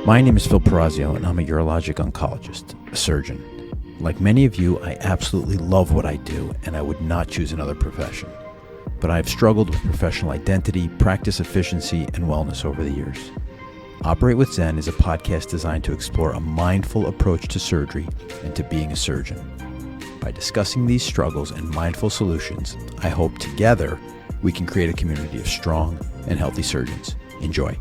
My name is Phil Perazio, and I'm a urologic oncologist, a surgeon. Like many of you, I absolutely love what I do, and I would not choose another profession. But I have struggled with professional identity, practice efficiency, and wellness over the years. Operate with Zen is a podcast designed to explore a mindful approach to surgery and to being a surgeon. By discussing these struggles and mindful solutions, I hope together we can create a community of strong and healthy surgeons. Enjoy.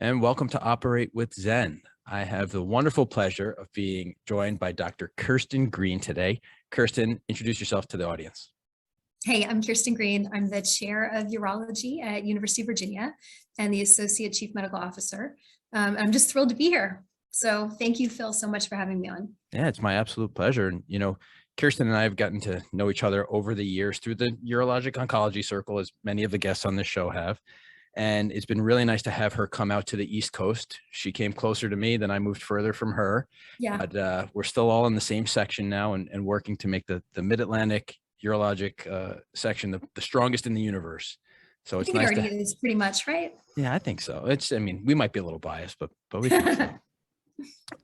And welcome to Operate with Zen. I have the wonderful pleasure of being joined by Dr. Kirsten Greene today. Kirsten, introduce yourself to the audience. Hey, I'm Kirsten Greene. I'm the chair of urology at University of Virginia and the associate chief medical officer. I'm just thrilled to be here. So thank you, Phil, so much for having me on. Yeah, it's my absolute pleasure. And, Kirsten and I have gotten to know each other over the years through the urologic oncology circle, as many of the guests on this show have. And it's been really nice to have her come out to the East Coast. She came closer to me, then I moved further from her. Yeah. But we're still all in the same section now and working to make the Mid-Atlantic urologic section the strongest in the universe. So it's nice. It already is pretty much, right? Yeah, I think so. We might be a little biased, but we think so.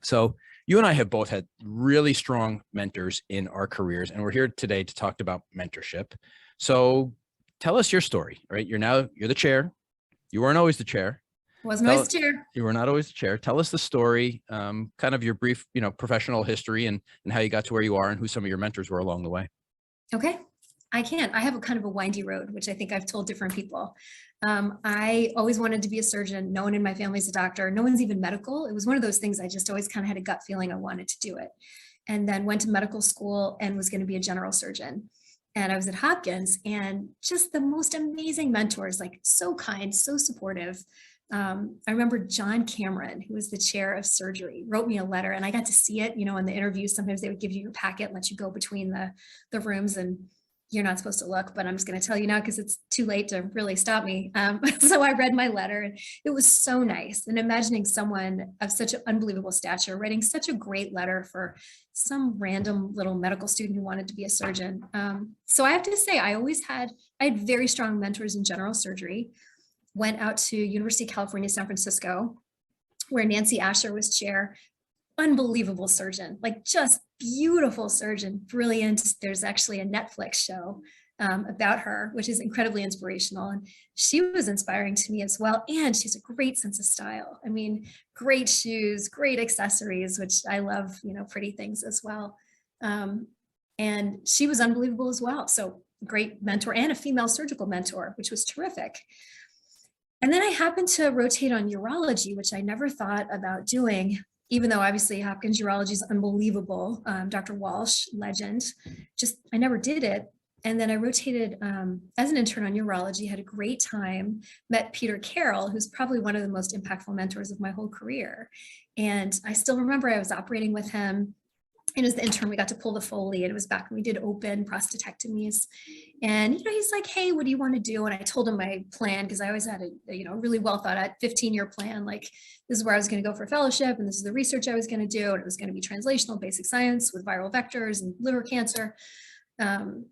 So you and I have both had really strong mentors in our careers, and we're here today to talk about mentorship. So tell us your story, right? You're the chair. You weren't always the chair. Wasn't always the chair. You were not always the chair. Tell us the story, kind of your brief, professional history and how you got to where you are and who some of your mentors were along the way. Okay, I can. I have a kind of a windy road, which I think I've told different people. I always wanted to be a surgeon. No one in my family is a doctor. No one's even medical. It was one of those things I just always kind of had a gut feeling I wanted to do it. And then went to medical school and was going to be a general surgeon. And I was at Hopkins, and just the most amazing mentors, like so kind, so supportive. I remember John Cameron, who was the chair of surgery, wrote me a letter, and I got to see it, in the interviews. Sometimes they would give you your packet, let you go between the rooms, and you're not supposed to look, but I'm just going to tell you now because it's too late to really stop me. So I read my letter, and it was so nice. And imagining someone of such an unbelievable stature writing such a great letter for some random little medical student who wanted to be a surgeon. So I have to say, I had very strong mentors in general surgery. Went out to University of California, San Francisco, where Nancy Asher was chair. Unbelievable surgeon, like just beautiful surgeon, brilliant. There's actually a Netflix show about her, which is incredibly inspirational. And she was inspiring to me as well. And she's a great sense of style. I mean, great shoes, great accessories, which I love, pretty things as well. And she was unbelievable as well. So great mentor and a female surgical mentor, which was terrific. And then I happened to rotate on urology, which I never thought about doing, even though obviously Hopkins urology is unbelievable. Dr. Walsh, legend, I never did it. And then I rotated as an intern on urology, had a great time, met Peter Carroll, who's probably one of the most impactful mentors of my whole career. And I still remember I was operating with him. And as the intern, we got to pull the Foley, and it was back when we did open prostatectomies. And, he's like, hey, what do you want to do? And I told him my plan, because I always had a really well thought out 15-year plan. Like, this is where I was going to go for fellowship, and this is the research I was going to do. And it was going to be translational basic science with viral vectors and liver cancer. And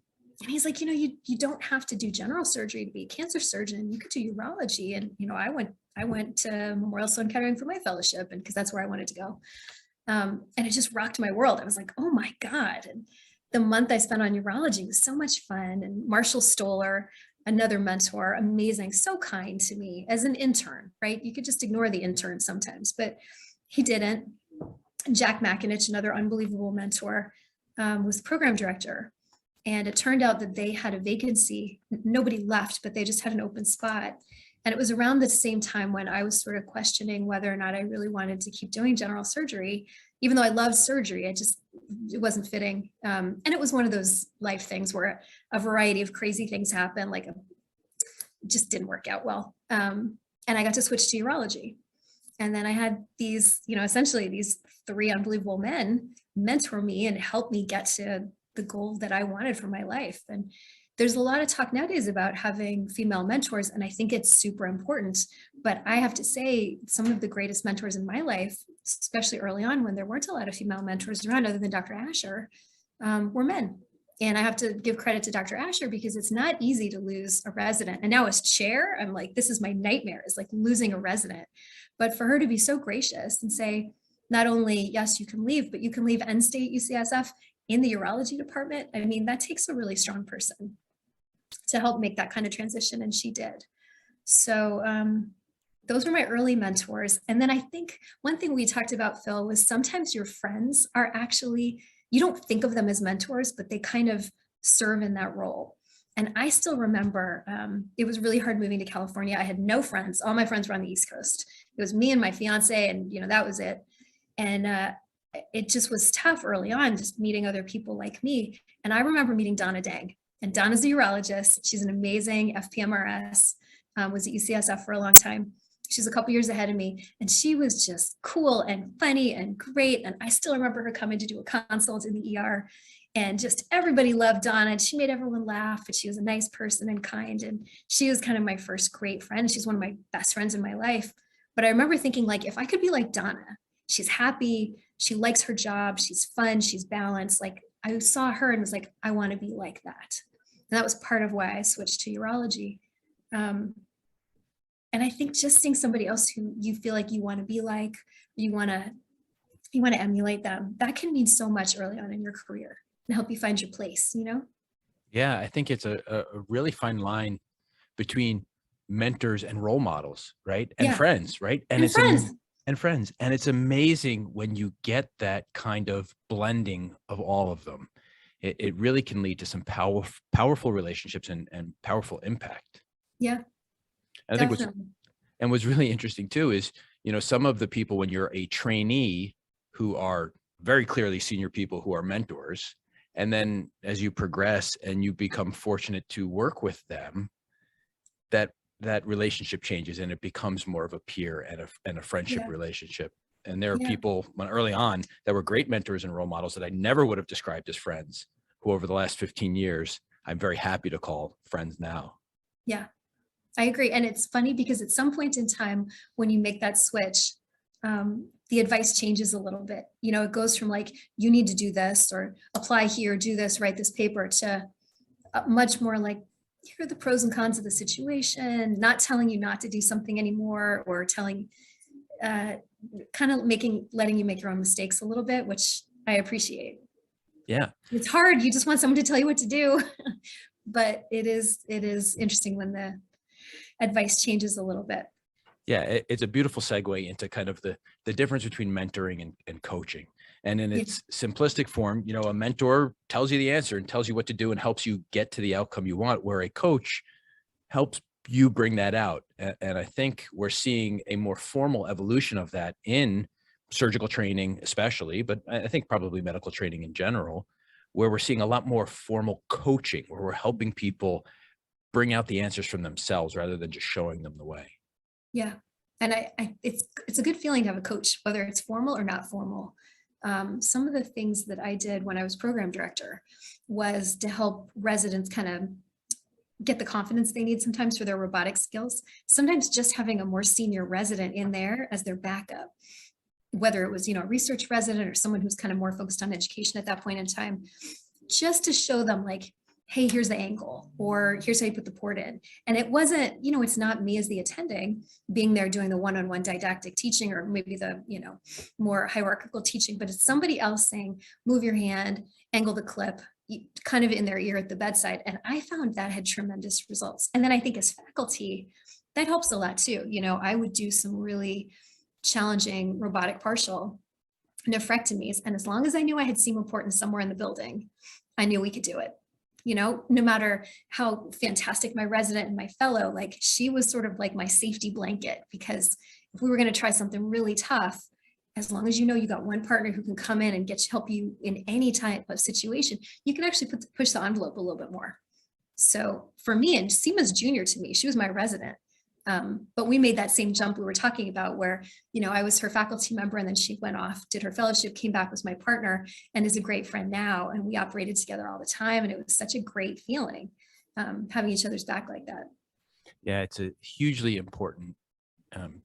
he's like, you don't have to do general surgery to be a cancer surgeon. You could do urology. And, I went to Memorial Sloan Kettering for my fellowship, and because that's where I wanted to go. And it just rocked my world. I was like, oh my God. And the month I spent on urology was so much fun. And Marshall Stoller, another mentor, amazing, so kind to me as an intern, right? You could just ignore the intern sometimes, but he didn't. Jack McInich, another unbelievable mentor, was program director. And it turned out that they had a vacancy. Nobody left, but they just had an open spot. And it was around the same time when I was sort of questioning whether or not I really wanted to keep doing general surgery, even though I loved surgery, it wasn't fitting. And it was one of those life things where a variety of crazy things happen, like it just didn't work out well. And I got to switch to urology. And then I had these, essentially these three unbelievable men mentor me and help me get to the goal that I wanted for my life. And there's a lot of talk nowadays about having female mentors, and I think it's super important. But I have to say, some of the greatest mentors in my life, especially early on when there weren't a lot of female mentors around other than Dr. Asher, were men. And I have to give credit to Dr. Asher because it's not easy to lose a resident. And now as chair, I'm like, this is my nightmare, is like losing a resident. But for her to be so gracious and say, not only, yes, you can leave, but you can leave end state UCSF in the urology department. I mean, that takes a really strong person to help make that kind of transition. And she did. So those were my early mentors. And then I think one thing we talked about, Phil, was sometimes your friends are actually, you don't think of them as mentors, but they kind of serve in that role. And I still remember it was really hard moving to California. I had no friends. All my friends were on the East Coast. It was me and my fiance, and that was it. And it just was tough early on, just meeting other people like me. And I remember meeting Donna Dang. And Donna's a urologist. She's an amazing FPMRS, was at UCSF for a long time. She's a couple years ahead of me, and she was just cool and funny and great. And I still remember her coming to do a consult in the ER, and just everybody loved Donna, and she made everyone laugh, but she was a nice person and kind. And she was kind of my first great friend. She's one of my best friends in my life. But I remember thinking, like, if I could be like Donna, she's happy, she likes her job, she's fun, she's balanced. Like, I saw her and was like, I want to be like that. And that was part of why I switched to urology. And I think just seeing somebody else who you feel like you want to be like, you want to emulate them, that can mean so much early on in your career and help you find your place, Yeah, I think it's a really fine line between mentors and role models, right? And friends, right? And friends. And friends. And it's amazing when you get that kind of blending of all of them. It really can lead to some powerful relationships and powerful impact. Yeah. I think what's really interesting too is, some of the people, when you're a trainee, who are very clearly senior people who are mentors, and then as you progress and you become fortunate to work with them, that relationship changes and it becomes more of a peer and a friendship relationship. And there are people early on that were great mentors and role models that I never would have described as friends, who over the last 15 years, I'm very happy to call friends now. Yeah, I agree. And it's funny because at some point in time, when you make that switch, the advice changes a little bit. It goes from like, you need to do this, or apply here, do this, write this paper, to much more like, here are the pros and cons of the situation, not telling you not to do something anymore, or telling, kind of letting you make your own mistakes a little bit, which I appreciate. Yeah. It's hard. You just want someone to tell you what to do, but it is interesting when the advice changes a little bit. Yeah, it's a beautiful segue into kind of the difference between mentoring and coaching. And in its simplistic form, a mentor tells you the answer and tells you what to do and helps you get to the outcome you want, where a coach helps you bring that out. And I think we're seeing a more formal evolution of that in surgical training, especially, but I think probably medical training in general, where we're seeing a lot more formal coaching, where we're helping people bring out the answers from themselves rather than just showing them the way. Yeah. And it's a good feeling to have a coach, whether it's formal or not formal. Some of the things that I did when I was program director was to help residents kind of get the confidence they need sometimes for their robotic skills. Sometimes just having a more senior resident in there as their backup, whether it was, a research resident or someone who's kind of more focused on education at that point in time, just to show them like, hey, here's the angle, or here's how you put the port in. And it wasn't, it's not me as the attending being there doing the one-on-one didactic teaching, or maybe the, more hierarchical teaching, but it's somebody else saying, move your hand, angle the clip, kind of in their ear at the bedside. And I found that had tremendous results. And then I think as faculty, that helps a lot too. I would do some really challenging robotic partial nephrectomies. And as long as I knew I had seam port somewhere in the building, I knew we could do it. No matter how fantastic my resident and my fellow, like, she was sort of like my safety blanket, because if we were going to try something really tough, as long as you got one partner who can come in and help you in any type of situation, you can actually push the envelope a little bit more. So for me, and Seema's junior to me, she was my resident. But we made that same jump we were talking about where, I was her faculty member and then she went off, did her fellowship, came back, was my partner, and is a great friend now. And we operated together all the time. And it was such a great feeling, having each other's back like that. Yeah, it's a hugely important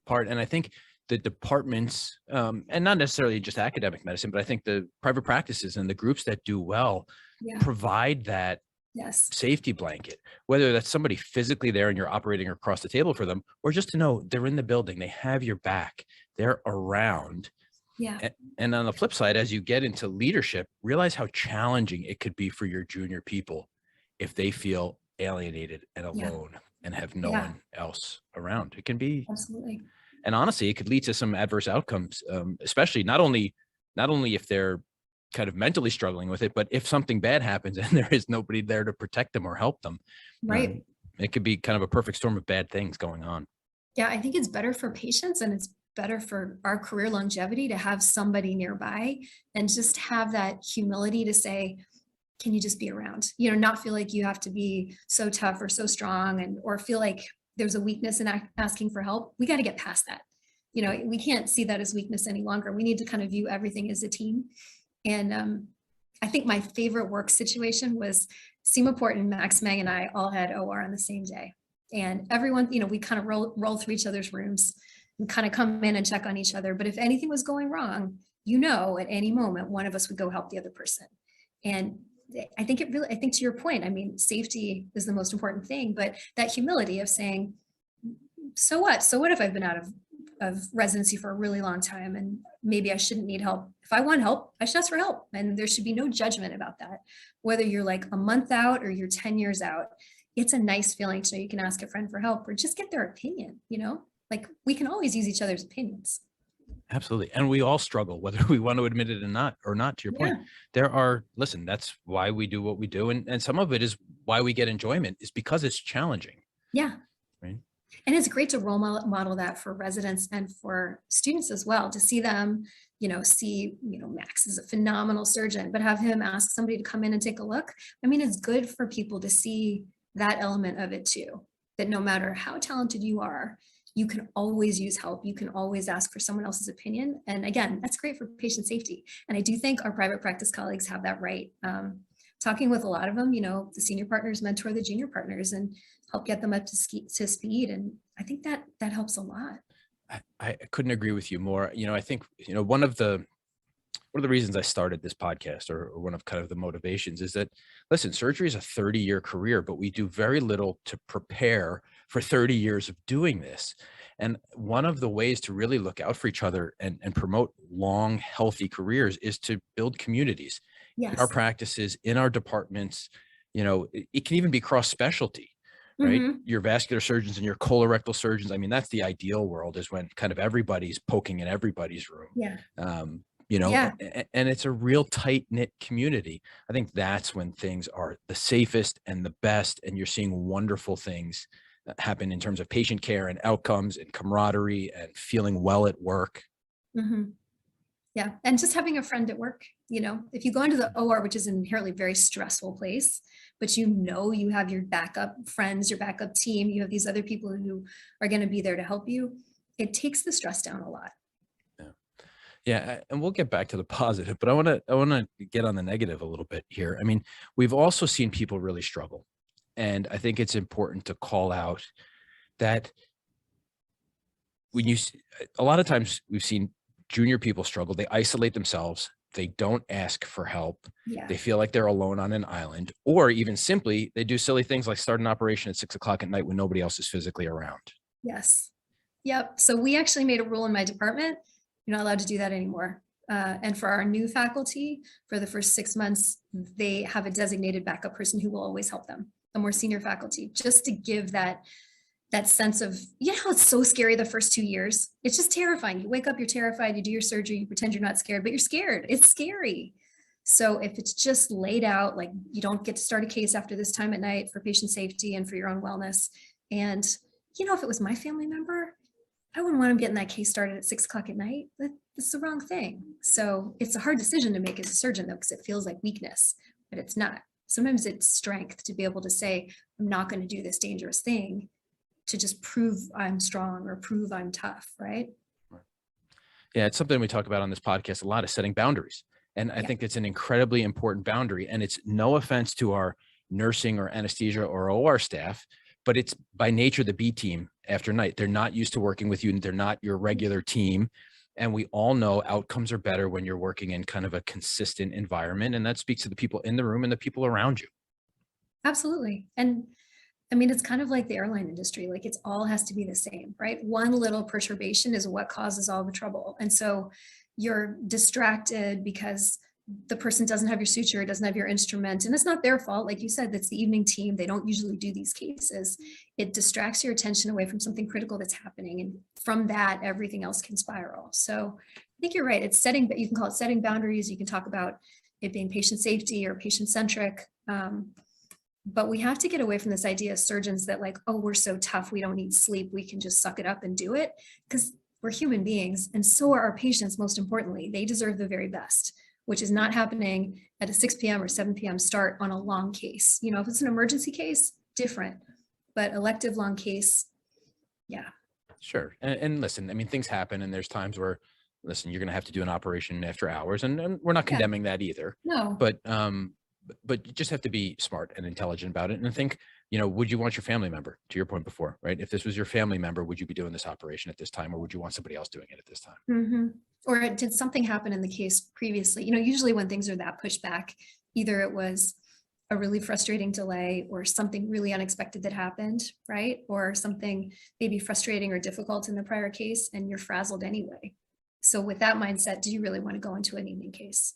part. And I think the departments, and not necessarily just academic medicine, but I think the private practices and the groups that do well provide that Yes. safety blanket, whether that's somebody physically there and you're operating across the table for them, or just to know they're in the building, they have your back, they're around. Yeah. And on the flip side, as you get into leadership, realize how challenging it could be for your junior people if they feel alienated and alone and have no one else around. It can be, Absolutely. and honestly, it could lead to some adverse outcomes, especially not only if they're kind of mentally struggling with it, but if something bad happens and there is nobody there to protect them or help them, Right. It could be kind of a perfect storm of bad things going on. Yeah, I think it's better for patients and it's better for our career longevity to have somebody nearby and just have that humility to say, can you just be around? Not feel like you have to be so tough or so strong or feel like there's a weakness in asking for help. We got to get past that. We can't see that as weakness any longer. We need to kind of view everything as a team. And I think my favorite work situation was Seema Porton, Max Mang, and I all had OR on the same day. And everyone, we kind of roll through each other's rooms and kind of come in and check on each other. But if anything was going wrong, at any moment, one of us would go help the other person. And I think to your point, safety is the most important thing, but that humility of saying, so what? So what if I've been out of residency for a really long time and maybe I shouldn't need help? If I want help, I should ask for help. And there should be no judgment about that. Whether you're like a month out or you're 10 years out, it's a nice feeling to know you can ask a friend for help or just get their opinion, like we can always use each other's opinions. Absolutely. And we all struggle, whether we want to admit it or not, to your point. That's why we do what we do. And some of it is why we get enjoyment is because it's challenging. Yeah. Right. And it's great to role model that for residents and for students as well, to see them, Max is a phenomenal surgeon, but have him ask somebody to come in and take a look. It's good for people to see that element of it too, that no matter how talented you are, you can always use help. You can always ask for someone else's opinion. And again, that's great for patient safety. And I do think our private practice colleagues have that right. Talking with a lot of them, the senior partners mentor the junior partners and help get them up to speed. And I think that helps a lot. I couldn't agree with you more. I think, one of the reasons I started this podcast or one of kind of the motivations is that, listen, surgery is a 30-year career, but we do very little to prepare for 30 years of doing this. And one of the ways to really look out for each other and promote long, healthy careers is to build communities in our practices, in our departments. It can even be cross specialty, right? Mm-hmm. Your vascular surgeons and your colorectal surgeons. That's the ideal world, is when kind of everybody's poking in everybody's room. Yeah. And it's a real tight knit community. I think that's when things are the safest and the best. And you're seeing wonderful things happen in terms of patient care and outcomes and camaraderie and feeling well at work. Mm-hmm. Yeah. And just having a friend at work, if you go into the OR, which is an inherently very stressful place, but you have your backup friends, your backup team, you have these other people who are going to be there to help you. It takes the stress down a lot. Yeah, and we'll get back to the positive, but I want to get on the negative a little bit here. We've also seen people really struggle, and I think it's important to call out that a lot of times we've seen junior people struggle. They isolate themselves. They don't ask for help. Yeah. They feel like they're alone on an island, or even simply they do silly things like start an operation at 6 o'clock at night when nobody else is physically around. Yes. Yep. So we actually made a rule in my department. You're not allowed to do that anymore. And for our new faculty, for the first 6 months, they have a designated backup person who will always help them, the more senior faculty, just to give that sense of, it's so scary the first 2 years. It's just terrifying. You wake up, you're terrified, you do your surgery, you pretend you're not scared, but you're scared. It's scary. So if it's just laid out, like you don't get to start a case after this time at night for patient safety and for your own wellness. And, if it was my family member, I wouldn't want them getting that case started at 6 o'clock at night. That's the wrong thing. So it's a hard decision to make as a surgeon, though, because it feels like weakness, but it's not. Sometimes it's strength to be able to say, I'm not going to do this dangerous thing to just prove I'm strong or prove I'm tough, right? Yeah, it's something we talk about on this podcast a lot, is setting boundaries. And I think it's an incredibly important boundary. And it's no offense to our nursing or anesthesia or OR staff, but it's by nature the B team after night. They're not used to working with you. They're not your regular team. And we all know outcomes are better when you're working in kind of a consistent environment. And that speaks to the people in the room and the people around you. Absolutely. And I mean, it's kind of like the airline industry, like it's all has to be the same, right? One little perturbation is what causes all the trouble. And so you're distracted because the person doesn't have your suture, doesn't have your instrument, and it's not their fault. Like you said, that's the evening team. They don't usually do these cases. It distracts your attention away from something critical that's happening. And from that, everything else can spiral. So I think you're right. It's setting, but you can call it setting boundaries. You can talk about it being patient safety or patient centric. But we have to get away from this idea of surgeons that like, oh, we're so tough, we don't need sleep, we can just suck it up and do it, because we're human beings, and so are our patients. Most importantly, they deserve the very best, which is not happening at a 6 p.m. or 7 p.m. start on a long case. You know, if it's an emergency case, different, but elective long case, yeah. Sure. And listen, I mean, things happen, and there's times where, listen, you're going to have to do an operation after hours, and we're not condemning that either. No. But you just have to be smart and intelligent about it, and think, you know, would you want your family member, to your point before, right? If this was your family member, would you be doing this operation at this time, or would you want somebody else doing it at this time? Mm-hmm. Or did something happen in the case previously? You know, usually when things are that pushed back, either it was a really frustrating delay or something really unexpected that happened, right? Or something maybe frustrating or difficult in the prior case, and you're frazzled anyway. So with that mindset, do you really want to go into an evening case?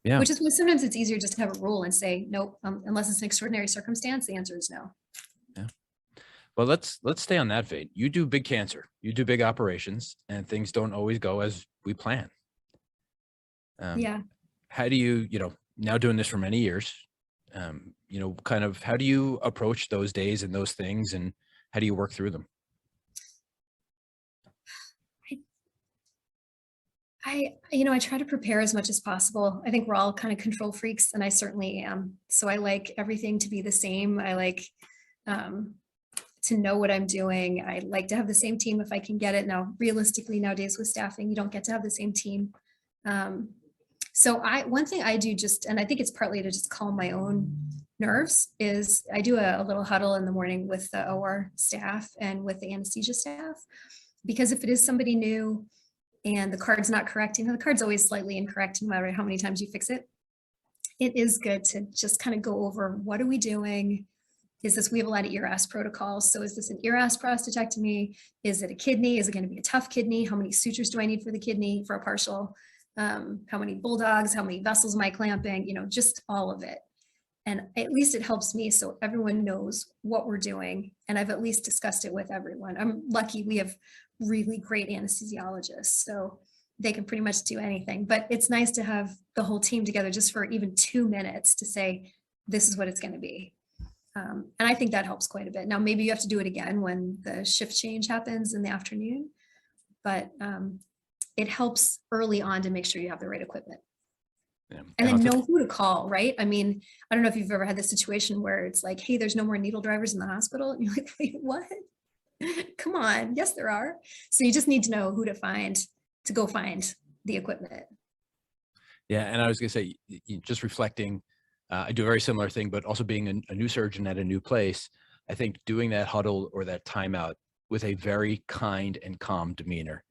Yeah. Which is why sometimes it's easier just to have a rule and say, nope, unless it's an extraordinary circumstance, the answer is no. Yeah. Well, let's stay on that vein. You do big cancer, you do big operations, and things don't always go as we plan. Yeah. How do you, you know, now doing this for many years, you know, kind of, how do you approach those days and those things, and how do you work through them? I try to prepare as much as possible. I think we're all kind of control freaks, and I certainly am. So I like everything to be the same. I like to know what I'm doing. I like to have the same team if I can get it. Now, realistically, nowadays with staffing, you don't get to have the same team. So one thing I do and I think it's partly to just calm my own nerves, is I do a little huddle in the morning with the OR staff and with the anesthesia staff, because if it is somebody new and the card's not correct, you know, the card's always slightly incorrect no matter how many times you fix it. It is good to just kind of go over, what are we doing? We have a lot of ERAS protocols. So is this an ERAS prostatectomy? Is it a kidney? Is it going to be a tough kidney? How many sutures do I need for the kidney for a partial? How many bulldogs? How many vessels am I clamping? You know, just all of it. And at least it helps me, so everyone knows what we're doing. And I've at least discussed it with everyone. I'm lucky we have really great anesthesiologists, so they can pretty much do anything. But it's nice to have the whole team together just for even 2 minutes to say, this is what it's going to be. And I think that helps quite a bit. Now, maybe you have to do it again when the shift change happens in the afternoon, but it helps early on to make sure you have the right equipment. Yeah. And then know who to call, right? I mean, I don't know if you've ever had this situation where it's like, hey, there's no more needle drivers in the hospital. And you're like, wait, what? Come on. Yes, there are. So you just need to know who to find to go find the equipment. Yeah. And I was going to say, just reflecting, I do a very similar thing, but also being a new surgeon at a new place, I think doing that huddle or that timeout with a very kind and calm demeanor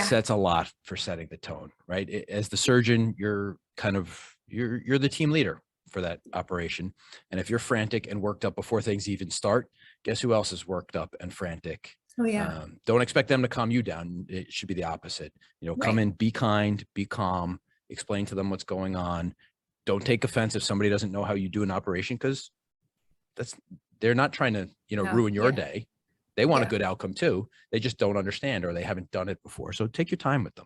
sets a lot for setting the tone, right? As the surgeon, you're the team leader for that operation. And if you're frantic and worked up before things even start, guess who else is worked up and frantic? Oh yeah. Don't expect them to calm you down. It should be the opposite. You know, come in, be kind, be calm, explain to them what's going on. Don't take offense if somebody doesn't know how you do an operation, because they're not trying to, ruin your day. They want a good outcome too. They just don't understand, or they haven't done it before. So take your time with them.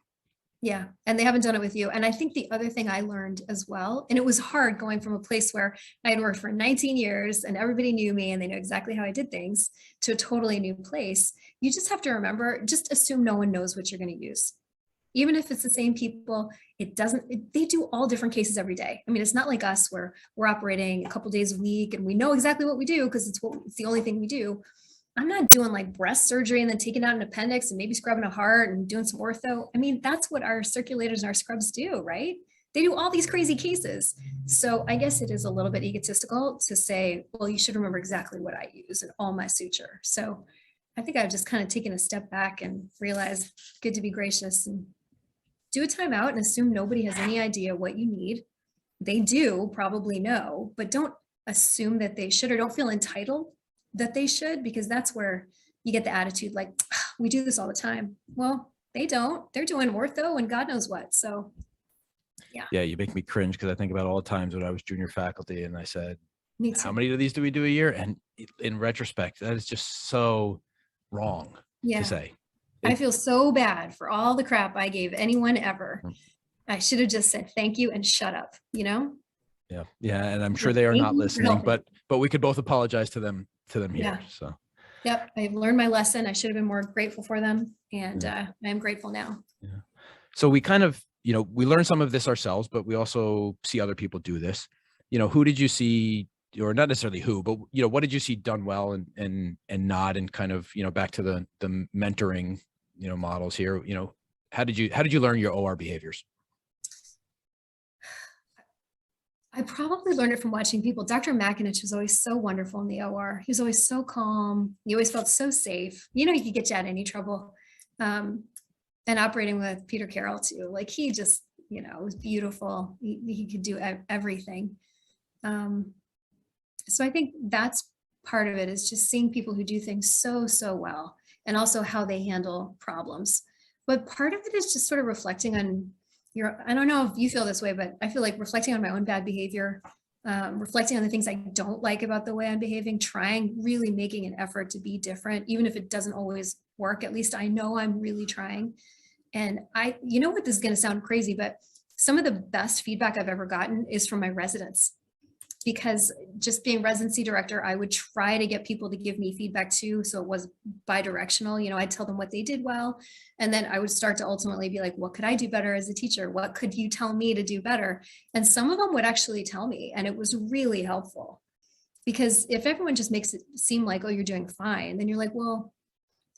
Yeah. And they haven't done it with you. And I think the other thing I learned as well, and it was hard going from a place where I had worked for 19 years and everybody knew me and they knew exactly how I did things, to a totally new place. You just have to remember, just assume no one knows what you're going to use. Even if it's the same people, they do all different cases every day. I mean, it's not like us where we're operating a couple days a week and we know exactly what we do because it's the only thing we do. I'm not doing like breast surgery and then taking out an appendix and maybe scrubbing a heart and doing some ortho. I mean, that's what our circulators and our scrubs do, right? They do all these crazy cases. So I guess it is a little bit egotistical to say, well, you should remember exactly what I use in all my suture. So I think I've just kind of taken a step back and realized good to be gracious and do a timeout and assume nobody has any idea what you need. They do probably know, but don't assume that they should, or don't feel entitled that they should, because that's where you get the attitude like, "Ah, we do this all the time." Well, they don't. They're doing ortho and God knows what. So Yeah, you make me cringe because I think about all the times when I was junior faculty and I said, me how too. many of these do we do a year? And in retrospect, that is just so wrong to Yeah. say. I feel so bad for all the crap I gave anyone ever. I should have just said thank you and shut up, you know? Yeah. Yeah. And I'm sure Yeah, they are thank not you for listening, helping. but we could both apologize to them here. Yeah. So, Yep. I've learned my lesson. I should have been more grateful for them. And Yeah. I'm grateful now. yeah. So we kind of, we learn some of this ourselves, but we also see other people do this. Who did you see, or not necessarily who, but what did you see done well and not, and kind of, back to the mentoring, models here, how did you learn your OR behaviors? I probably learned it from watching people. Dr. McInich was always so wonderful in the OR. He was always so calm. You always felt so safe. He could get you out of any trouble. And operating with Peter Carroll too. Like he just, was beautiful. He could do everything. So I think that's part of it, is just seeing people who do things so well, and also how they handle problems. But part of it is just sort of reflecting on I don't know if you feel this way, but I feel like reflecting on my own bad behavior, reflecting on the things I don't like about the way I'm behaving, really making an effort to be different, even if it doesn't always work. At least I know I'm really trying. And what, this is going to sound crazy, but some of the best feedback I've ever gotten is from my residents. Because just being residency director, I would try to get people to give me feedback too. So it was bi-directional. I'd tell them what they did well. And then I would start to ultimately be like, what could I do better as a teacher? What could you tell me to do better? And some of them would actually tell me, and it was really helpful. Because if everyone just makes it seem like, oh, you're doing fine, then you're like, well,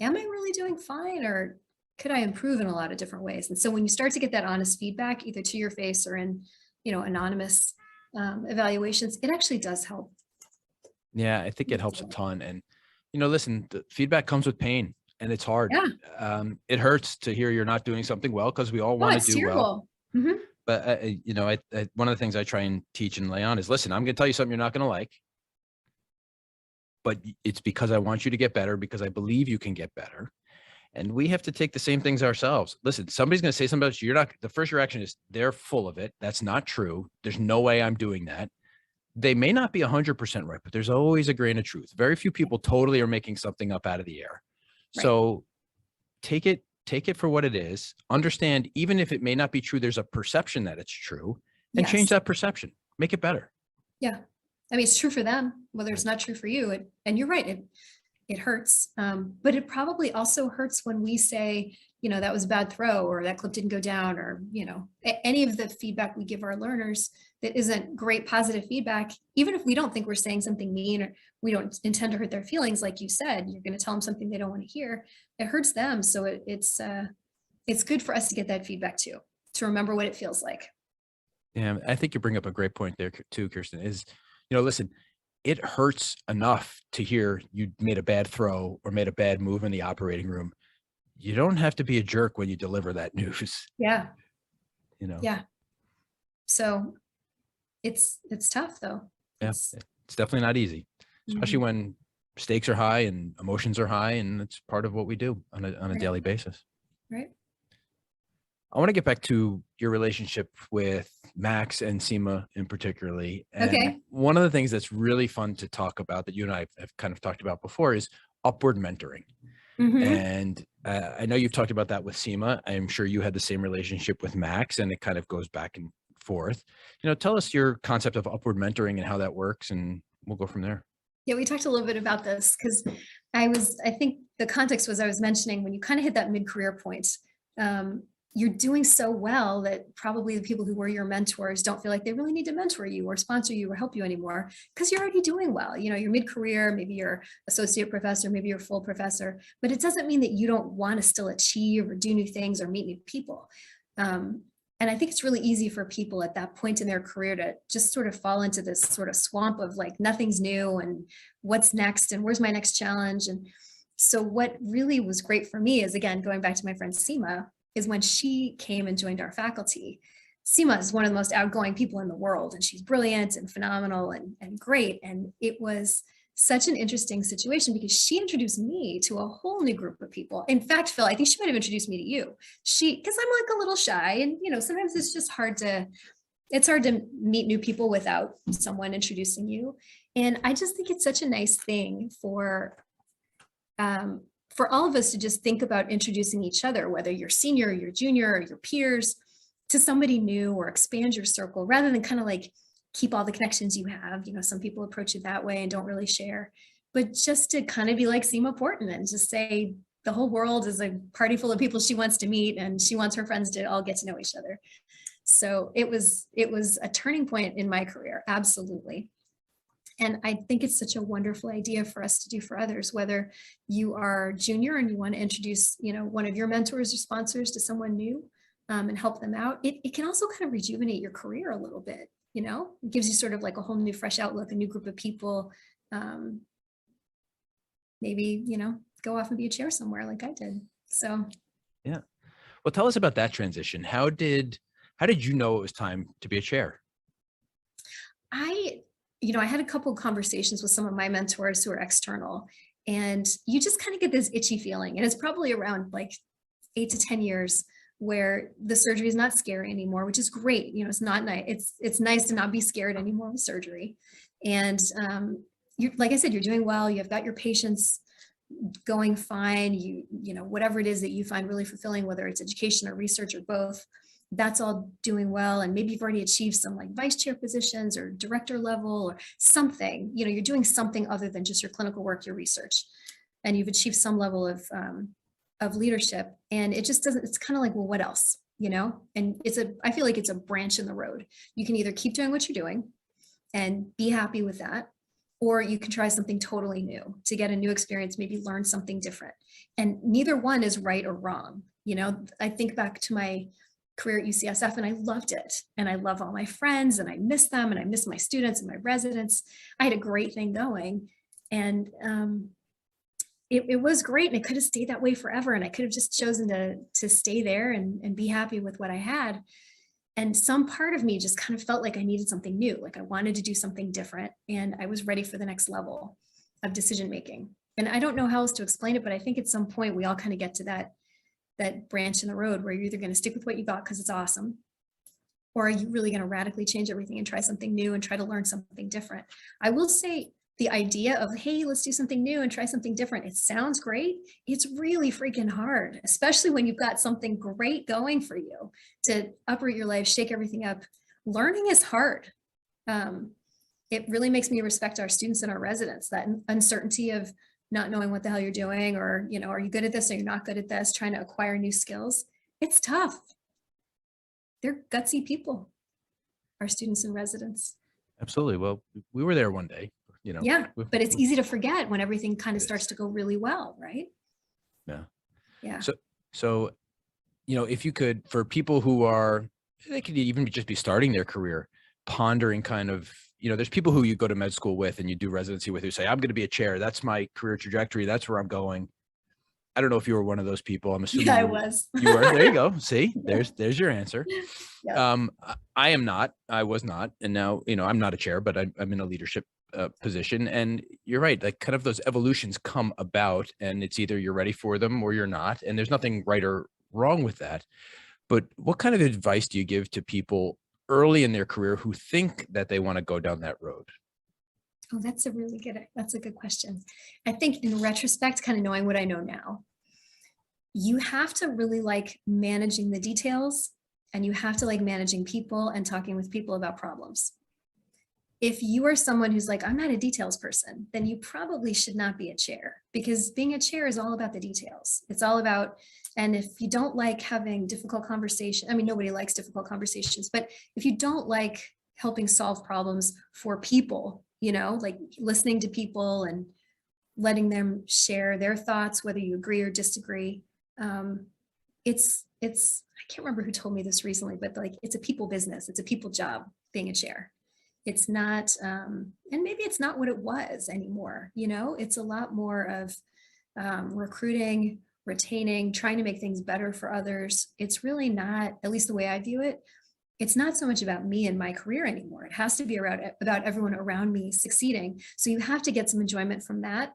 am I really doing fine? Or could I improve in a lot of different ways? And so when you start to get that honest feedback, either to your face or in, anonymous evaluations, it actually does help. Yeah, I think it helps a ton. And, listen, the feedback comes with pain, and it's hard. Yeah. It hurts to hear you're not doing something well, because we all want to do well. Mm-hmm. But, one of the things I try and teach and lay on is, listen, I'm going to tell you something you're not going to like, but it's because I want you to get better, because I believe you can get better. And we have to take the same things ourselves. Listen, somebody's going to say something about you. The first reaction is they're full of it. That's not true. There's no way I'm doing that. They may not be 100% right, but there's always a grain of truth. Very few people totally are making something up out of the air. Right. So take it for what it is. Understand, even if it may not be true, there's a perception that it's true, and change that perception. Make it better. Yeah. I mean, it's true for them, whether it's not true for you. And you're right. It hurts. But it probably also hurts when we say, that was a bad throw, or that clip didn't go down, or, any of the feedback we give our learners that isn't great positive feedback, even if we don't think we're saying something mean, or we don't intend to hurt their feelings. Like you said, you're going to tell them something they don't want to hear. It hurts them. So it's good for us to get that feedback too, to remember what it feels like. Yeah. I think you bring up a great point there too, Kirsten, is, listen, it hurts enough to hear you made a bad throw or made a bad move in the operating room. You don't have to be a jerk when you deliver that news. Yeah. Yeah. So it's tough though. Yeah. It's definitely not easy, especially when stakes are high and emotions are high, and it's part of what we do on a daily basis. Right. I want to get back to your relationship with Max and Seema in particularly. And one of the things that's really fun to talk about, that you and I have kind of talked about before, is upward mentoring. Mm-hmm. And I know you've talked about that with Seema. I'm sure you had the same relationship with Max, and it kind of goes back and forth. Tell us your concept of upward mentoring and how that works, and we'll go from there. Yeah, we talked a little bit about this, because I think the context was, I was mentioning when you kind of hit that mid-career point, you're doing so well that probably the people who were your mentors don't feel like they really need to mentor you or sponsor you or help you anymore because you're already doing well. You know, you're mid-career, maybe you're associate professor, maybe you're full professor, but it doesn't mean that you don't want to still achieve or do new things or meet new people. And I think it's really easy for people at that point in their career to just sort of fall into this sort of swamp of like, nothing's new and what's next and where's my next challenge. And so what really was great for me is, again, going back to my friend Seema, is when she came and joined our faculty. Seema is one of the most outgoing people in the world, and she's brilliant and phenomenal and great. And it was such an interesting situation because she introduced me to a whole new group of people. In fact, Phil, I think she might have introduced me to you. Because I'm like a little shy, and you know, sometimes it's just hard to meet new people without someone introducing you. And I just think it's such a nice thing for all of us to just think about introducing each other, whether you're senior, you're junior, or your peers, to somebody new, or expand your circle rather than kind of like keep all the connections you have. You know, some people approach it that way and don't really share, but just to kind of be like Seema Porton and just say the whole world is a party full of people she wants to meet and she wants her friends to all get to know each other. So it was a turning point in my career. Absolutely. And I think it's such a wonderful idea for us to do for others, whether you are junior and you want to introduce, you know, one of your mentors or sponsors to someone new and help them out. It can also kind of rejuvenate your career a little bit, you know, it gives you sort of like a whole new fresh outlook, a new group of people. Maybe, you know, go off and be a chair somewhere like I did. So. Yeah. Well, tell us about that transition. How did you know it was time to be a chair? I had a couple of conversations with some of my mentors who are external, and you just kind of get this itchy feeling. And it's probably around like 8 to 10 years where the surgery is not scary anymore, which is great. You know, it's not nice. It's nice to not be scared anymore with surgery. And you're, like I said, you're doing well. You've got your patients going fine. You know, whatever it is that you find really fulfilling, whether it's education or research or both, that's all doing well. And maybe you've already achieved some like vice chair positions or director level or something. You know, you're doing something other than just your clinical work, your research, and you've achieved some level of leadership. And it just doesn't, it's kind of like, well, what else, you know? And I feel like it's a branch in the road. You can either keep doing what you're doing and be happy with that, or you can try something totally new to get a new experience, maybe learn something different. And neither one is right or wrong. You know, I think back to my career at UCSF and I loved it. And I love all my friends and I miss them and I miss my students and my residents. I had a great thing going, and it was great, and it could have stayed that way forever. And I could have just chosen to stay there and be happy with what I had. And some part of me just kind of felt like I needed something new. Like I wanted to do something different, and I was ready for the next level of decision making. And I don't know how else to explain it, but I think at some point we all kind of get to that branch in the road where you're either going to stick with what you got because it's awesome, or are you really going to radically change everything and try something new and try to learn something different? I will say the idea of, hey, let's do something new and try something different, it sounds great. It's really freaking hard, especially when you've got something great going for you to uproot your life, shake everything up. Learning is hard. It really makes me respect our students and our residents, that uncertainty of not knowing what the hell you're doing, or, you know, are you good at this or you're not good at this, trying to acquire new skills. It's tough. They're gutsy people, our students and residents. Absolutely. Well, we were there one day, you know. Yeah, but it's easy to forget when everything kind of starts to go really well, right? Yeah. Yeah. So, you know, if you could, for people who are, they could even just be starting their career, pondering kind of, you know, there's people who you go to med school with and you do residency with who say, I'm going to be a chair. That's my career trajectory. That's where I'm going. I don't know if you were one of those people. I'm assuming I was. You were. There you go. See, there's your answer. Yeah. I am not. I was not. And now, you know, I'm not a chair, but I'm in a leadership position. And you're right. Like kind of those evolutions come about, and it's either you're ready for them or you're not. And there's nothing right or wrong with that. But what kind of advice do you give to people early in their career who think that they want to go down that road? Oh, that's a good question. I think in retrospect, kind of knowing what I know now, you have to really like managing the details, and you have to like managing people and talking with people about problems. if you are someone who's like, I'm not a details person, then you probably should not be a chair, because being a chair is all about the details. It's all about, and if you don't like having difficult conversation, I mean, nobody likes difficult conversations, but if you don't like helping solve problems for people, like listening to people and letting them share their thoughts, whether you agree or disagree. I can't remember who told me this recently, but like, it's a people business. It's a people job being a chair. It's not, and maybe it's not what it was anymore. It's a lot more of recruiting, retaining, trying to make things better for others. It's really not, at least the way I view it, it's not so much about me and my career anymore. It has to be about everyone around me succeeding. So you have to get some enjoyment from that.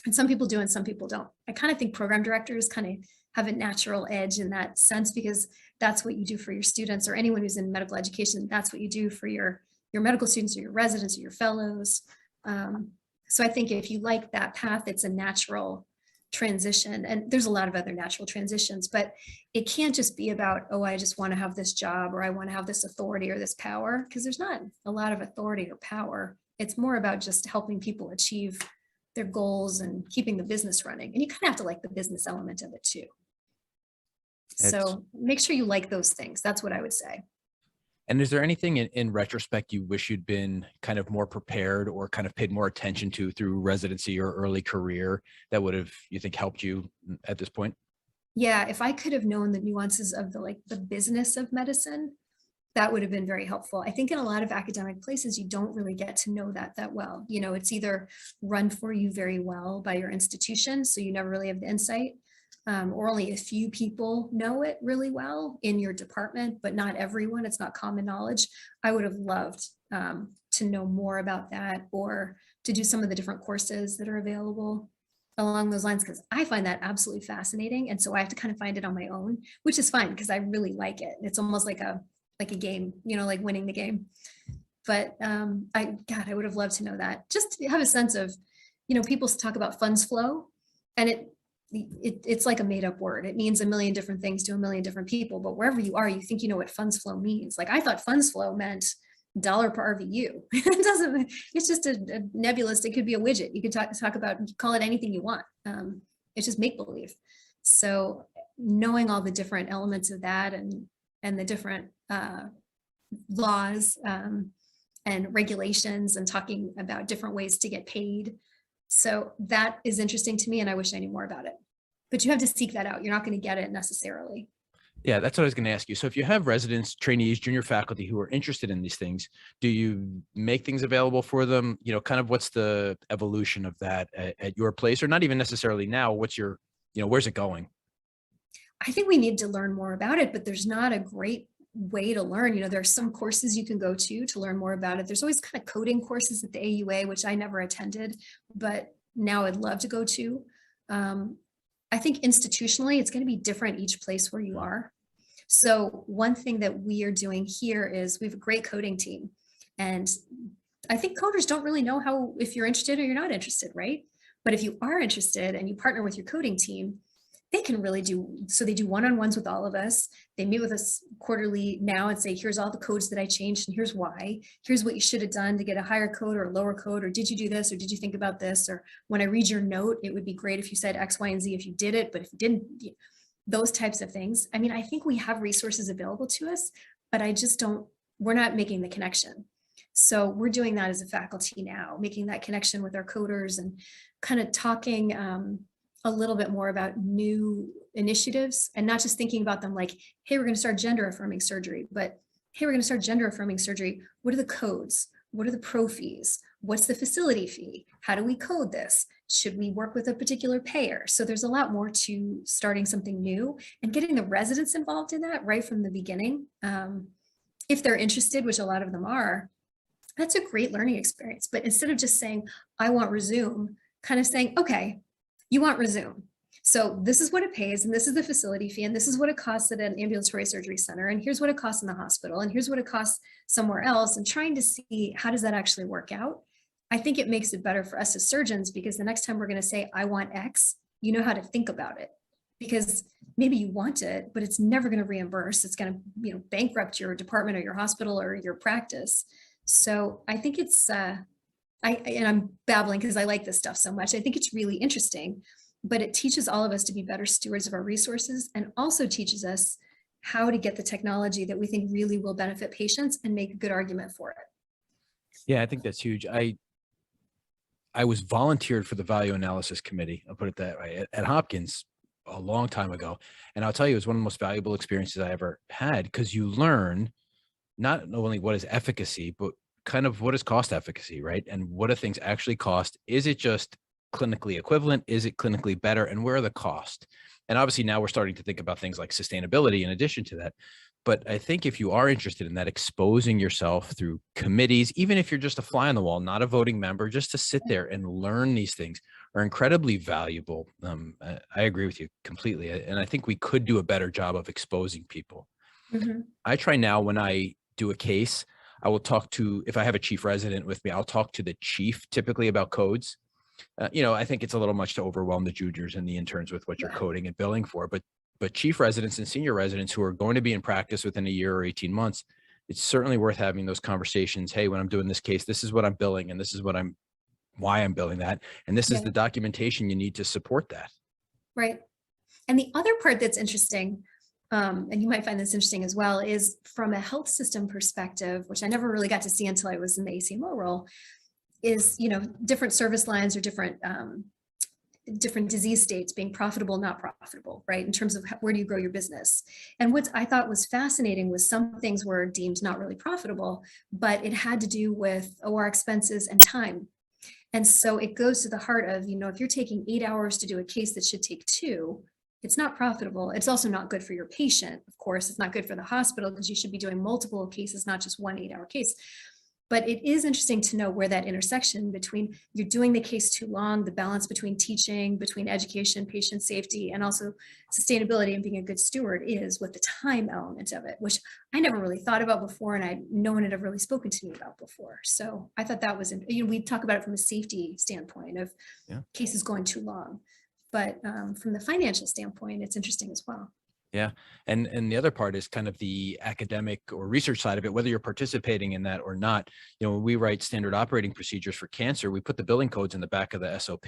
And some people do and some people don't. I kind of think program directors kind of have a natural edge in that sense, because that's what you do for your students, or anyone who's in medical education. That's what you do for your medical students or your residents or your fellows. So I think if you like that path, it's a natural transition. And there's a lot of other natural transitions, but it can't just be about, oh, I just want to have this job, or I want to have this authority or this power, because there's not a lot of authority or power. It's more about just helping people achieve their goals and keeping the business running. And you kind of have to like the business element of it too. So make sure you like those things. That's what I would say. And is there anything in retrospect you wish you'd been kind of more prepared or kind of paid more attention to through residency or early career that would have, you think, helped you at this point? Yeah, if I could have known the nuances of the business of medicine, that would have been very helpful. I think in a lot of academic places, you don't really get to know that well. It's either run for you very well by your institution, so you never really have the insight, or only a few people know it really well in your department, but not everyone. It's not common knowledge. I would have loved to know more about that, or to do some of the different courses that are available along those lines, because I find that absolutely fascinating. And so I have to kind of find it on my own, which is fine because I really like it. It's almost like a game, like winning the game. But I would have loved to know that, just to have a sense of, people talk about funds flow, and it's like a made up word. It means a million different things to a million different people, but wherever you are, you think you know what funds flow means. Like, I thought funds flow meant dollar per RVU. It doesn't, it's just a nebulous, it could be a widget. You could talk about, call it anything you want. It's just make believe. So knowing all the different elements of that, and the different laws and regulations, and talking about different ways to get paid. So that is interesting to me, and I wish I knew more about it. But you have to seek that out. You're not going to get it necessarily. Yeah, that's what I was going to ask you. So if you have residents, trainees, junior faculty who are interested in these things, do you make things available for them? Kind of what's the evolution of that at your place, or not even necessarily now? What's your, where's it going? I think we need to learn more about it, but there's not a great way to learn. There are some courses you can go to learn more about it. There's always kind of coding courses at the AUA, which I never attended, but now I'd love to go to. I think institutionally, it's going to be different each place where you are. So one thing that we are doing here is we have a great coding team. And I think coders don't really know if you're interested or you're not interested, right? But if you are interested and you partner with your coding team, they can really they do one-on-ones with all of us. They meet with us quarterly now and say, here's all the codes that I changed and here's why. Here's what you should have done to get a higher code or a lower code, or did you do this, or did you think about this? Or when I read your note, it would be great if you said X, Y, and Z if you did it, but if you didn't, those types of things. I mean, I think we have resources available to us, but we're not making the connection. So we're doing that as a faculty now, making that connection with our coders and kind of talking a little bit more about new initiatives, and not just thinking about them like, hey, we're going to start gender affirming surgery, but hey, we're going to start gender affirming surgery. What are the codes? What are the pro fees? What's the facility fee? How do we code this? Should we work with a particular payer? So there's a lot more to starting something new and getting the residents involved in that right from the beginning. If they're interested, which a lot of them are, that's a great learning experience. But instead of just saying, I want Resume, kind of saying, okay, you want Resume. So this is what it pays, and this is the facility fee, and this is what it costs at an ambulatory surgery center, and here's what it costs in the hospital, and here's what it costs somewhere else, and trying to see how does that actually work out. I think it makes it better for us as surgeons, because the next time we're going to say, I want X, you know how to think about it, because maybe you want it, but it's never going to reimburse. It's going to, bankrupt your department or your hospital or your practice. So I think it's, and I'm babbling because I like this stuff so much. I think it's really interesting, but it teaches all of us to be better stewards of our resources, and also teaches us how to get the technology that we think really will benefit patients and make a good argument for it. Yeah, I think that's huge. I was volunteered for the value analysis committee. I'll put it that way at Hopkins a long time ago. And I'll tell you, it was one of the most valuable experiences I ever had, because you learn not only what is efficacy, but kind of what is cost efficacy, right? And what do things actually cost? Is it just clinically equivalent? Is it clinically better? And where are the costs? And obviously now we're starting to think about things like sustainability in addition to that. But I think if you are interested in that, exposing yourself through committees, even if you're just a fly on the wall, not a voting member, just to sit there and learn these things are incredibly valuable. I agree with you completely. And I think we could do a better job of exposing people. Mhm. I try now, when I do a case, I will talk to, if I have a chief resident with me, I'll talk to the chief typically about codes. I think it's a little much to overwhelm the juniors and the interns with what you're Yeah. coding and billing for, but chief residents and senior residents who are going to be in practice within a year or 18 months, it's certainly worth having those conversations. Hey, when I'm doing this case, this is what I'm billing, and this is why I'm billing that. And this is Yeah. the documentation you need to support that. Right. And the other part that's interesting, and you might find this interesting as well, is from a health system perspective, which I never really got to see until I was in the ACMO role, is, different service lines or different disease states being profitable, not profitable, right? In terms of where do you grow your business? And what I thought was fascinating was some things were deemed not really profitable, but it had to do with OR expenses and time. And so it goes to the heart of, if you're taking 8 hours to do a case that should take 2, it's not profitable. It's also not good for your patient. Of course, it's not good for the hospital because you should be doing multiple cases, not just one 8-hour case. But it is interesting to know where that intersection between you're doing the case too long, the balance between teaching, between education, patient safety, and also sustainability and being a good steward is, with the time element of it, which I never really thought about before, and no one had ever really spoken to me about before. So I thought that was, we talk about it from a safety standpoint of cases going too long, but from the financial standpoint, it's interesting as well. Yeah. And the other part is kind of the academic or research side of it, whether you're participating in that or not. When we write standard operating procedures for cancer, we put the billing codes in the back of the SOP.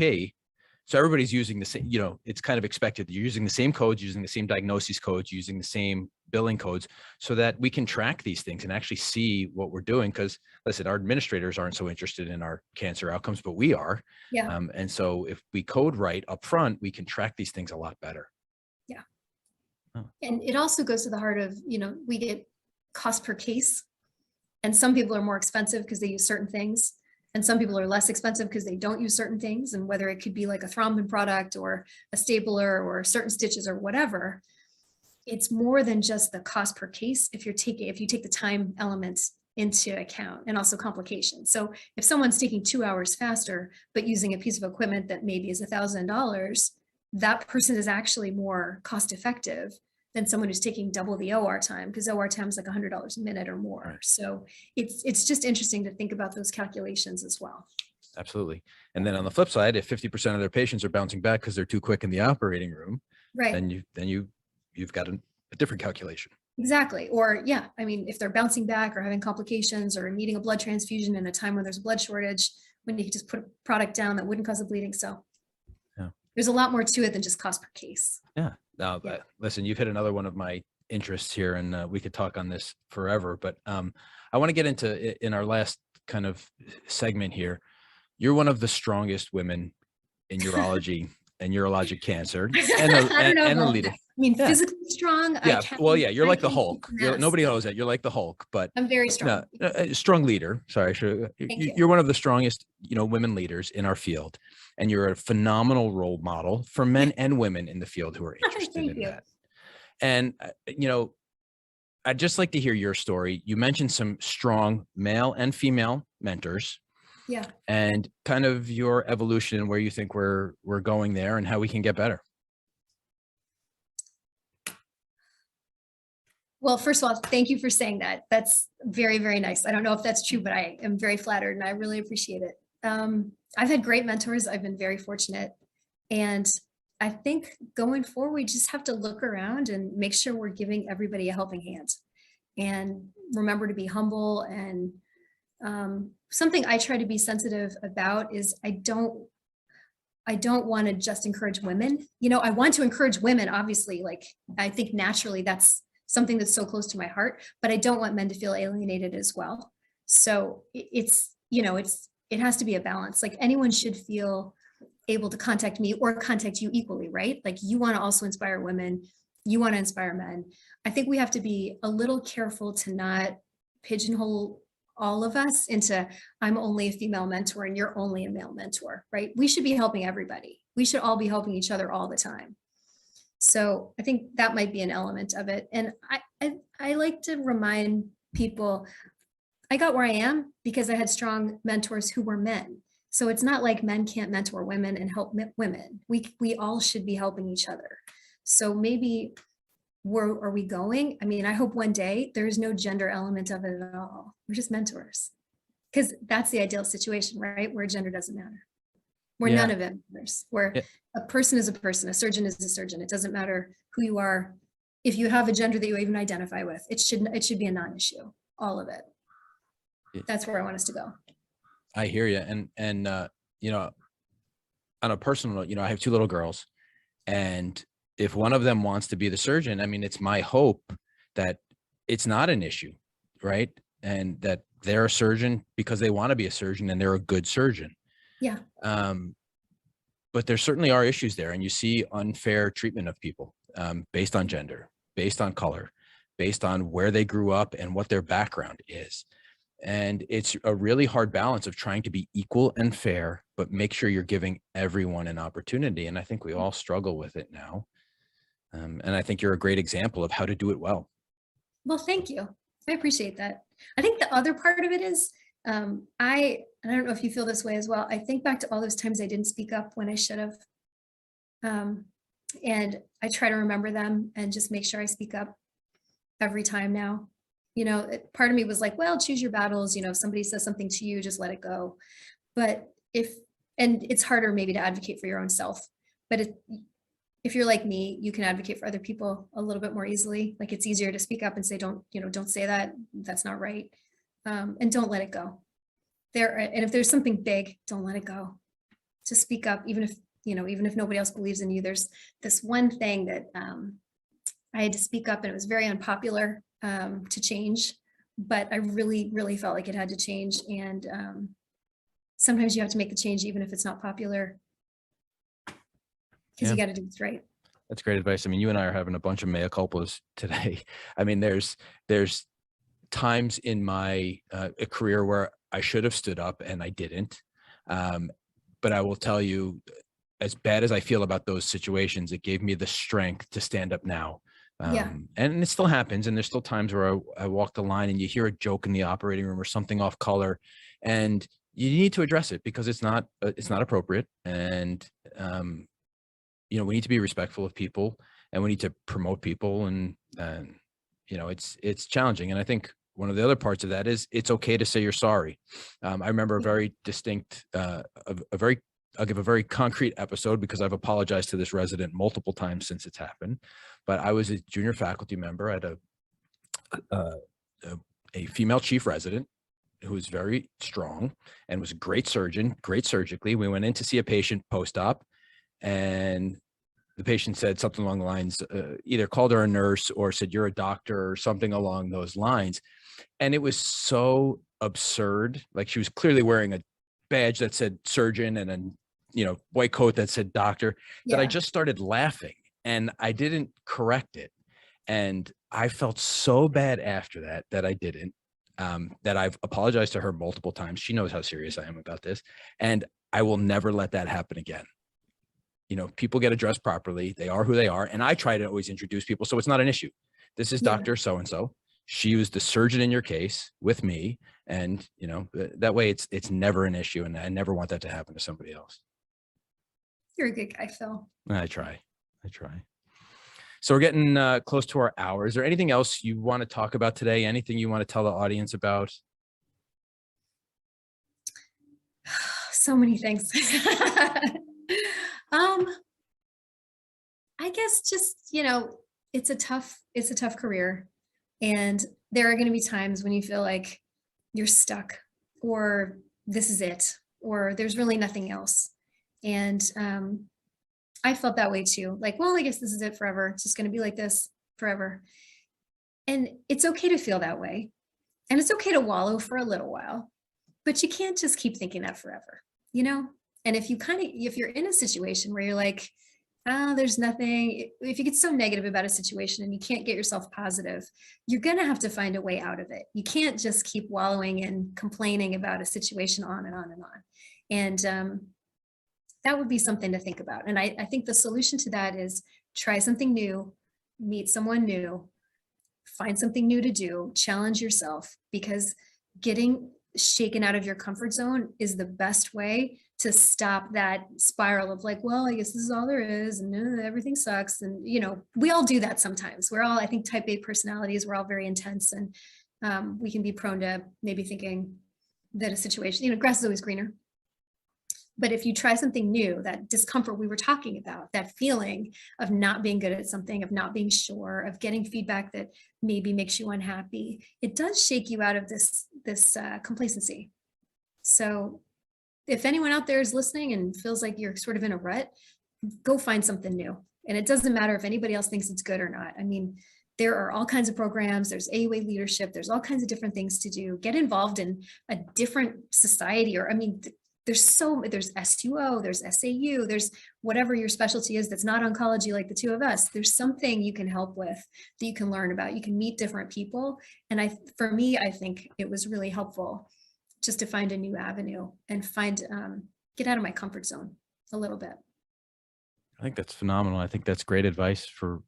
So everybody's using the same, it's kind of expected. You're using the same codes, using the same diagnosis codes, using the same billing codes, so that we can track these things and actually see what we're doing. Because listen, our administrators aren't so interested in our cancer outcomes, but we are. Yeah. And so if we code right up front, we can track these things a lot better. Yeah. And it also goes to the heart of, we get cost per case, and some people are more expensive because they use certain things, and some people are less expensive because they don't use certain things. And whether it could be like a thrombin product or a stapler or certain stitches or whatever, it's more than just the cost per case if you take the time elements into account, and also complications. So if someone's taking 2 hours faster, but using a piece of equipment that maybe is $1,000, that person is actually more cost effective than someone who's taking double the OR time, because OR time is like $100 a minute or more. Right. So it's just interesting to think about those calculations as well. Absolutely. And then on the flip side, if 50% of their patients are bouncing back because they're too quick in the operating room, right, then you've got a different calculation. Exactly. Or if they're bouncing back or having complications or needing a blood transfusion in a time when there's a blood shortage, when you could just put a product down that wouldn't cause a bleeding. So there's a lot more to it than just cost per case. Yeah. Now, listen, you've hit another one of my interests here, and we could talk on this forever, but I want to get into in our last kind of segment here. You're one of the strongest women in urology and urologic cancer, and a leader. Physically strong. Yeah. You're like the Hulk. Nobody knows that. You're like the Hulk, but I'm very strong. Strong leader. Sorry. You're one of the strongest, women leaders in our field, and you're a phenomenal role model for men and women in the field who are interested in that. And, I'd just like to hear your story. You mentioned some strong male and female mentors. Yeah. And kind of your evolution and where you think we're going there and how we can get better. Well, first of all, thank you for saying that. That's very, very nice. I don't know if that's true, but I am very flattered and I really appreciate it. I've had great mentors. I've been very fortunate. And I think going forward, we just have to look around and make sure we're giving everybody a helping hand, and remember to be humble and Something I try to be sensitive about is I don't want to just encourage women. I want to encourage women, obviously, like I think naturally that's something that's so close to my heart, but I don't want men to feel alienated as well. So it has to be a balance. Like anyone should feel able to contact me or contact you equally, right? Like you want to also inspire women, you want to inspire men. I think we have to be a little careful to not pigeonhole all of us into I'm only a female mentor and you're only a male mentor, right? We should be helping everybody. We should all be helping each other all the time. So I think that might be an element of it. And I like to remind people I got where I am because I had strong mentors who were men. So it's not like men can't mentor women and help women. We all should be helping each other. So maybe where are we going? I mean, I hope one day there's no gender element of it at all. We're just mentors. Because that's the ideal situation, right? Where gender doesn't matter. Where none of it matters. Where a person is a person, a surgeon is a surgeon. It doesn't matter who you are. If you have a gender that you even identify with, it should be a non-issue. All of it. That's where I want us to go. I hear you. And on a personal note, I have 2 little girls, and if one of them wants to be the surgeon, I mean, it's my hope that it's not an issue, right? And that they're a surgeon because they want to be a surgeon and they're a good surgeon. Yeah. But there certainly are issues there, and you see unfair treatment of people based on gender, based on color, based on where they grew up and what their background is. And it's a really hard balance of trying to be equal and fair, but make sure you're giving everyone an opportunity. And I think we all struggle with it now. And I think you're a great example of how to do it well. Well, thank you. I appreciate that. I think the other part of it is, I don't know if you feel this way as well. I think back to all those times I didn't speak up when I should have. And I try to remember them and just make sure I speak up every time now. Part of me was like, well, choose your battles. If somebody says something to you, just let it go. But and it's harder maybe to advocate for your own self, but if you're like me, you can advocate for other people a little bit more easily. Like it's easier to speak up and say, don't say that, that's not right. And don't let it go. And if there's something big, don't let it go. Just speak up, even if nobody else believes in you. There's this one thing that I had to speak up, and it was very unpopular to change, but I really, really felt like it had to change. And sometimes you have to make the change, even if it's not popular, because you got to do what's right. That's great advice. I mean, you and I are having a bunch of mea culpas today. I mean, there's times in my career where I should have stood up and I didn't. But I will tell you, as bad as I feel about those situations, it gave me the strength to stand up now. And it still happens. And there's still times where I walk the line and you hear a joke in the operating room or something off color, and you need to address it because it's not appropriate. And, we need to be respectful of people, and we need to promote people, and it's challenging. And I think one of the other parts of that is it's okay to say you're sorry. I remember a very distinct, I'll give a very concrete episode because I've apologized to this resident multiple times since it's happened. But I was a junior faculty member at a female chief resident who was very strong and was a great surgeon, great surgically. We went in to see a patient post-op, and the patient said something along the lines, either called her a nurse or said, "You're a doctor," or something along those lines. And it was so absurd. Like, she was clearly wearing a badge that said surgeon and a white coat that said doctor, that I just started laughing, and I didn't correct it. And I felt so bad after that I didn't, that I've apologized to her multiple times. She knows how serious I am about this, and I will never let that happen again. People get addressed properly. They are who they are. And I try to always introduce people, so it's not an issue. This is Dr. So-and-so. She was the surgeon in your case with me. And, that way it's never an issue. And I never want that to happen to somebody else. You're a good guy, Phil. I try. So we're getting close to our hour. Is there anything else you want to talk about today? Anything you want to tell the audience about? So many things. I guess just, it's a tough career, and there are going to be times when you feel like you're stuck. or this is it, or there's really nothing else. And I felt that way too. Like, well, I guess this is it forever. It's just going to be like this forever. And it's okay to feel that way. And it's okay to wallow for a little while, but you can't just keep thinking that forever, you know? And if you're in a situation where you're like, oh, there's nothing, if you get so negative about a situation and you can't get yourself positive, you're going to have to find a way out of it. You can't just keep wallowing and complaining about a situation on and on and on. And that would be something to think about. And I think the solution to that is try something new, meet someone new, find something new to do, challenge yourself, because getting shaken out of your comfort zone is the best way to stop that spiral of like, well, I guess this is all there is, and everything sucks. And, we all do that sometimes. We're all, I think, type A personalities. We're all very intense, and we can be prone to maybe thinking that a situation, grass is always greener. But if you try something new, that discomfort we were talking about, that feeling of not being good at something, of not being sure, of getting feedback that maybe makes you unhappy, it does shake you out of this complacency. So if anyone out there is listening and feels like you're sort of in a rut, go find something new. And it doesn't matter if anybody else thinks it's good or not. I mean, there are all kinds of programs, there's AUA leadership, there's all kinds of different things to do. Get involved in a different society, there's SUO, there's SAU, there's whatever your specialty is that's not oncology like the two of us. There's something you can help with that you can learn about. You can meet different people. And for me, I think it was really helpful just to find a new avenue and get out of my comfort zone a little bit. I think that's phenomenal. I think that's great advice for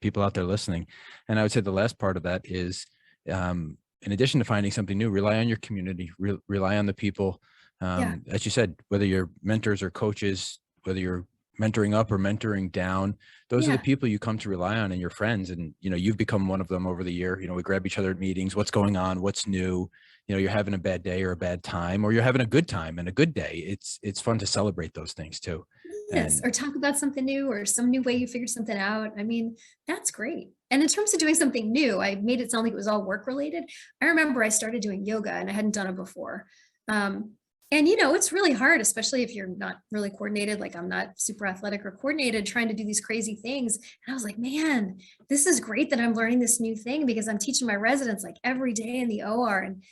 people out there listening. And I would say the last part of that is, in addition to finding something new, rely on your community, rely on the people. As you said, whether you're mentors or coaches, whether you're mentoring up or mentoring down, those are the people you come to rely on, and your friends. And, you've become one of them over the year. We grab each other at meetings. What's going on? What's new? You're having a bad day or a bad time, or you're having a good time and a good day. It's fun to celebrate those things too. Yes, or talk about something new or some new way you figured something out. I mean, that's great. And in terms of doing something new, I made it sound like it was all work related. I remember I started doing yoga and I hadn't done it before. And, it's really hard, especially if you're not really coordinated, like I'm not super athletic or coordinated, trying to do these crazy things. And I was like, man, this is great that I'm learning this new thing, because I'm teaching my residents like every day in the OR. And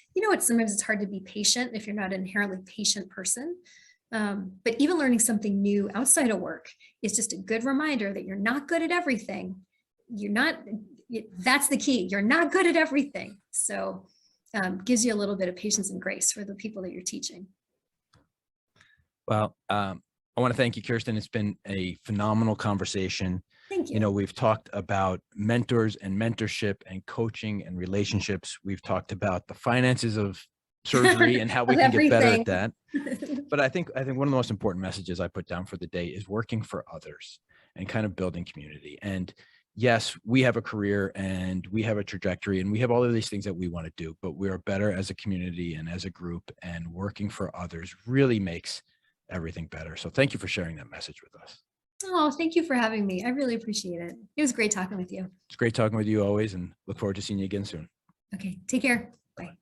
sometimes it's hard to be patient if you're not an inherently patient person. But even learning something new outside of work is just a good reminder that you're not good at everything. That's the key. You're not good at everything. So gives you a little bit of patience and grace for the people that you're teaching. Well, I want to thank you, Kirsten. It's been a phenomenal conversation. Thank you. We've talked about mentors and mentorship and coaching and relationships. We've talked about the finances of surgery and how we can get better at that. But I think one of the most important messages I put down for the day is working for others and kind of building community. And yes, we have a career and we have a trajectory and we have all of these things that we want to do, but we are better as a community and as a group, and working for others really makes everything better. So thank you for sharing that message with us. Oh, thank you for having me. I really appreciate it. It was great talking with you. It's great talking with you always, and look forward to seeing you again soon. Okay, take care. Bye.